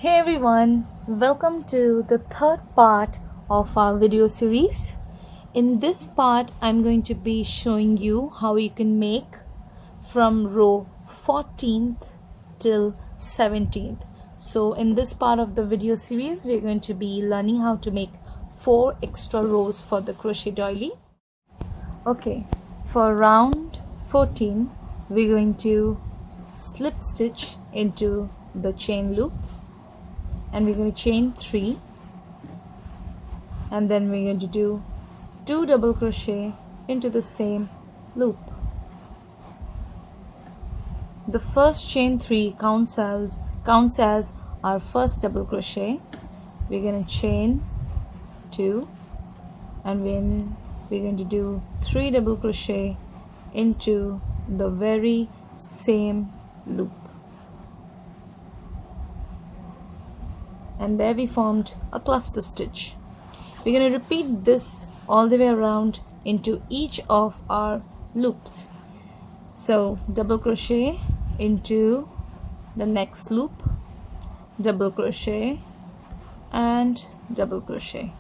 Hey everyone, welcome to the third part of our video series. In this part, I'm going to be showing you how you can make from row 14th till 17th. So in this part of the video series, we're going to be learning how to make 4 extra rows for the crochet doily. Okay, for round 14, we're going to slip stitch into the chain loop. And we're going to chain 3, and then we're going to do 2 double crochet into the same loop. The first chain 3 counts as our first double crochet. We're going to chain 2, and then we're going to do 3 double crochet into the very same loop. And there we formed a cluster stitch. We're going to repeat this all the way around into each of our loops. So double crochet into the next loop, double crochet and double crochet.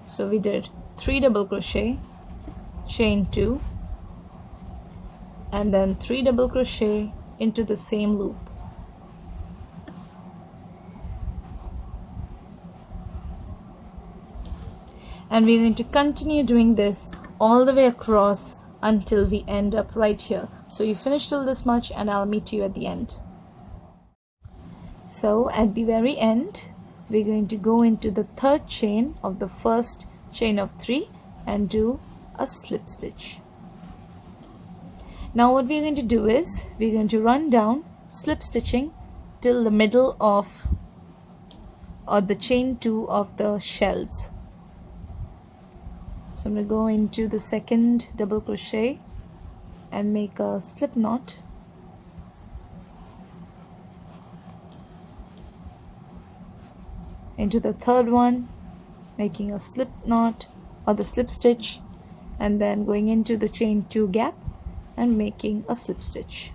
So we did 3 double crochet, chain 2, and then 3 double crochet into the same loop. And we're going to continue doing this all the way across until we end up right here. So you finish till this much and I'll meet you at the end. So at the very end, we're going to go into the third chain of the first chain of 3 and do a slip stitch. Now what we're going to do is we're going to run down slip stitching till the middle of the chain 2 of the shells. So I'm going to go into the second double crochet and make a slip knot. Into the third one, making a slip knot or the slip stitch, and then going into the chain 2 gap and making a slip stitch.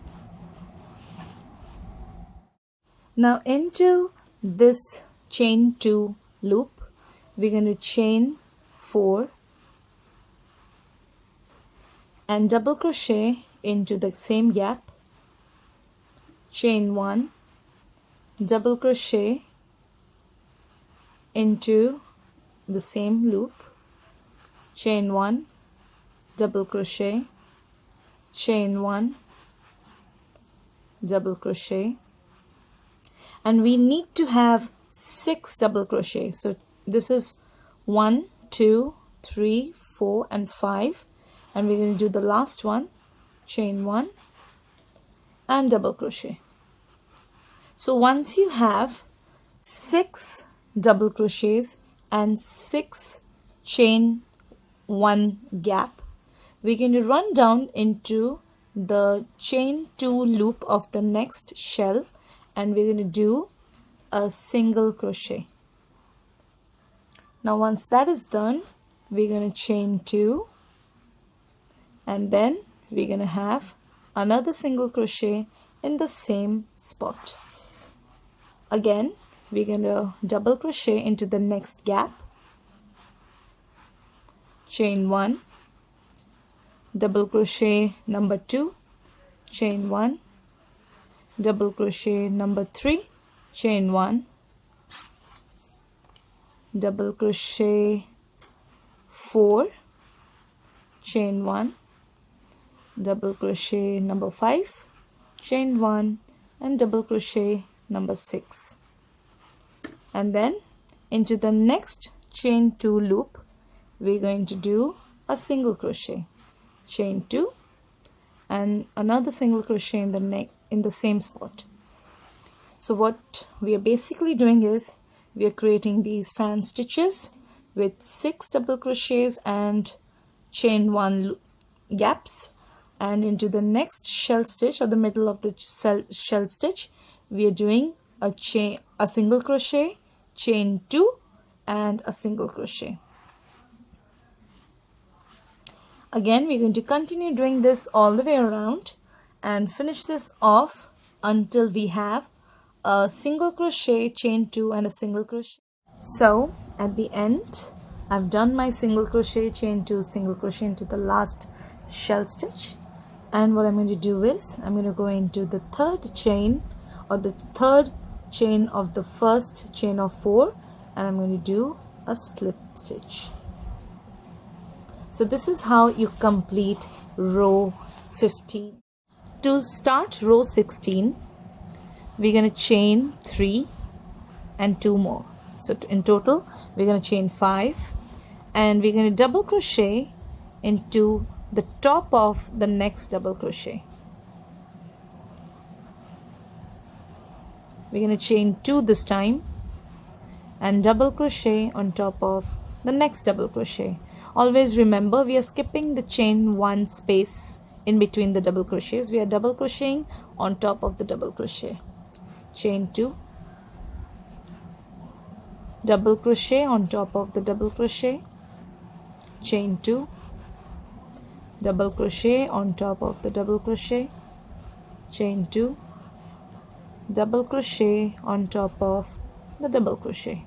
Now into this chain 2 loop, we're going to chain 4 and double crochet into the same gap, chain 1, double crochet into the same loop, chain 1, double crochet, chain 1, double crochet, and we need to have 6 double crochet. So this is 1, 2, 3, 4 and 5. And we're going to do the last one, chain 1 and double crochet. So once you have 6 double crochets and 6 chain 1 gap, we're going to run down into the chain 2 loop of the next shell and we're going to do a single crochet. Now once that is done, we're going to chain 2, and then we're going to have another single crochet in the same spot. Again, we're going to double crochet into the next gap, chain 1, double crochet number 2, chain 1, double crochet number 3, chain 1, double crochet 4, chain 1, double crochet number 5, chain 1 and double crochet number 6, and then into the next chain 2 loop we're going to do a single crochet, chain 2 and another single crochet in the same spot. So what we are basically doing is we are creating these fan stitches with 6 double crochets and chain 1 gaps, and into the next shell stitch or the middle of the shell stitch we are doing a single crochet, chain 2 and a single crochet. Again, we're going to continue doing this all the way around and finish this off until we have a single crochet, chain 2 and a single crochet. So at the end I've done my single crochet, chain 2, single crochet into the last shell stitch, and what I'm going to do is I'm going to go into the third chain, or the third chain of the first chain of 4, and I'm going to do a slip stitch. So this is how you complete row 15. To start row 16, we're going to chain 3 and 2 more. So in total we're going to chain 5, and we're going to double crochet into the top of the next double crochet. We're going to chain 2 this time and double crochet on top of the next double crochet. Always remember, we are skipping the chain 1 space in between the double crochets. We are double crocheting on top of the double crochet. Chain 2, double crochet on top of the double crochet, chain 2, double crochet on top of the double crochet, chain 2, double crochet on top of the double crochet.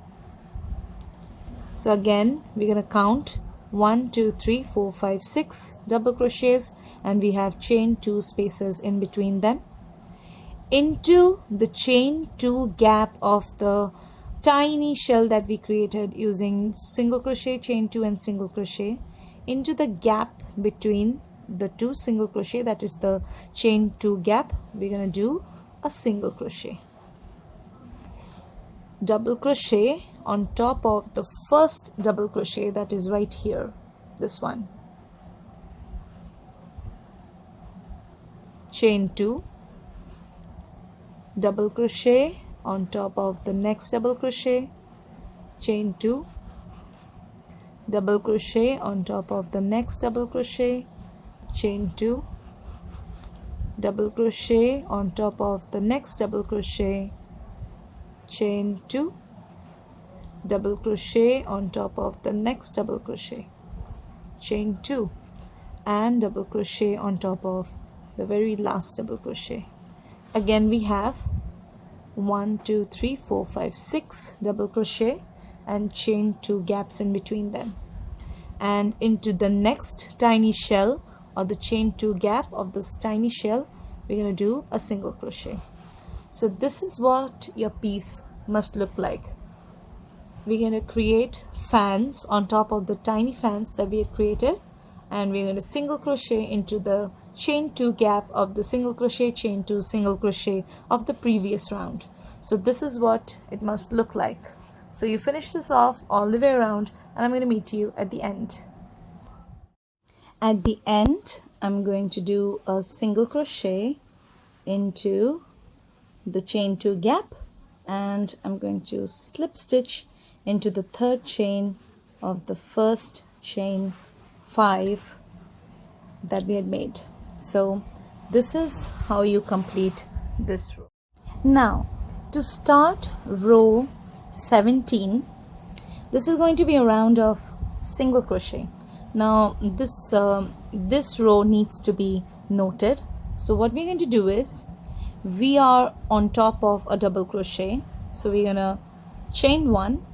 So again we're going to count 1, 2, 3, 4, 5, 6 double crochets, and we have chain 2 spaces in between them. Into the chain 2 gap of the tiny shell that we created using single crochet, chain 2 and single crochet, into the gap between the 2 single crochet, that is the chain 2 gap, we're going to do a single crochet. Double crochet on top of the first double crochet, that is right here, this one, chain 2, double crochet on top of the next double crochet, chain 2, double crochet on top of the next double crochet, chain 2, double crochet on top of the next double crochet, chain 2, double crochet on top of the next double crochet, chain 2, and double crochet on top of the very last double crochet. Again we have 1, 2, 3, 4, 5, 6 double crochet and chain 2 gaps in between them, and into the next tiny shell, or the chain 2 gap of this tiny shell, we're going to do a single crochet. So this is what your piece must look like. We're going to create fans on top of the tiny fans that we had created, and we're going to single crochet into the chain 2 gap of the single crochet, chain 2, single crochet of the previous round. So this is what it must look like. So you finish this off all the way around, and I'm going to meet you at the end. At the end I'm going to do a single crochet into the chain 2 gap, and I'm going to slip stitch into the third chain of the first chain 5 that we had made. So this is how you complete this row. Now to start row 17, this is going to be a round of single crochet. Now this row needs to be noted. So what we're going to do is, we are on top of a double crochet, so we're going to chain 1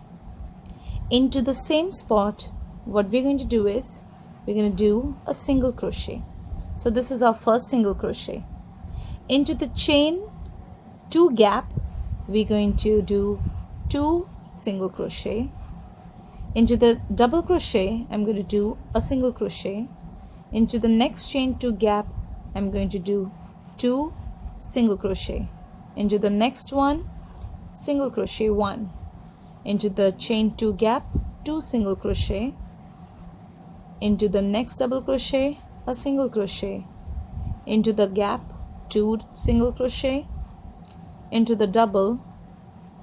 into the same spot. What we're going to do is, we're going to do a single crochet. So this is our first single crochet. Into the chain 2 gap, we're going to do 2 single crochet. Into the double crochet, I'm going to do a single crochet. Into the next chain 2 gap, I'm going to do 2 single crochet. Into the next one, single crochet 1. Into the chain 2 gap, 2 single crochet. Into the next double crochet, a single crochet. Into the gap, 2 single crochet. Into the double,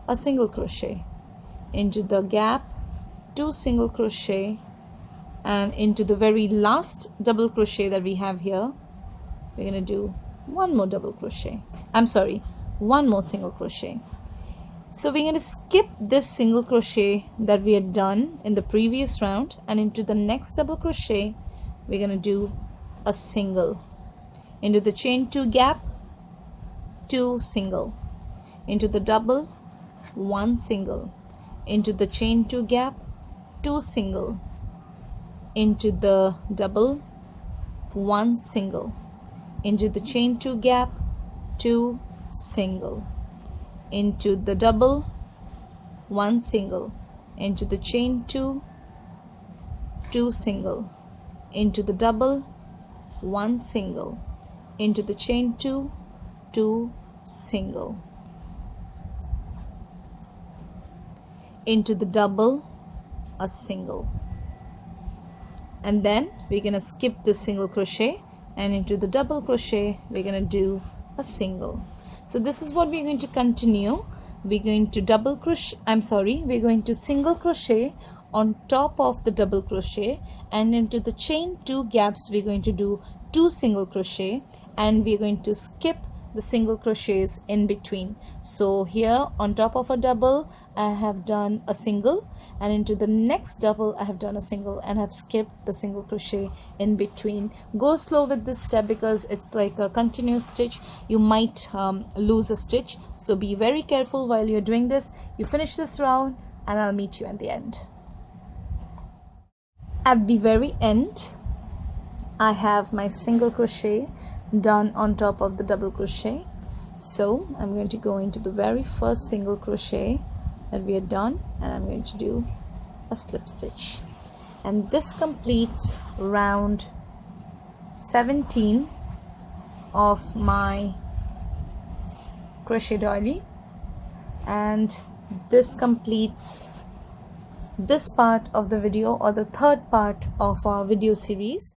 a single crochet. Into the gap, 2 single crochet, and into the very last double crochet that we have here, we're going to do one more double crochet. One more single crochet. So we're going to skip this single crochet that we had done in the previous round, and into the next double crochet we're going to do a single. Into the chain 2 gap, 2 single. into the double, 1 single, into the chain 2 gap, 2 single, into the double, 1 single, into the chain 2 gap, 2 single, into the double, 1 single, into the chain 2, 2 single, into the double, 1 single, into the chain 2, 2 single, into the double, a single, and then we're gonna skip this single crochet, and into the double crochet we're gonna do a single. So this is what we're going to continue. We're going to we're going to single crochet on top of the double crochet, and into the chain 2 gaps we're going to do 2 single crochet, and we're going to skip the single crochets in between. So here on top of a double I have done a single, and into the next double I have done a single, and have skipped the single crochet in between. Go slow with this step because it's like a continuous stitch. You might lose a stitch, so be very careful while you're doing this. You finish this round and I'll meet you at the end. At the very end I have my single crochet done on top of the double crochet, so I'm going to go into the very first single crochet that we had done, and I'm going to do a slip stitch, and this completes round 17 of my crochet doily, and this completes this part of the video, or the third part of our video series.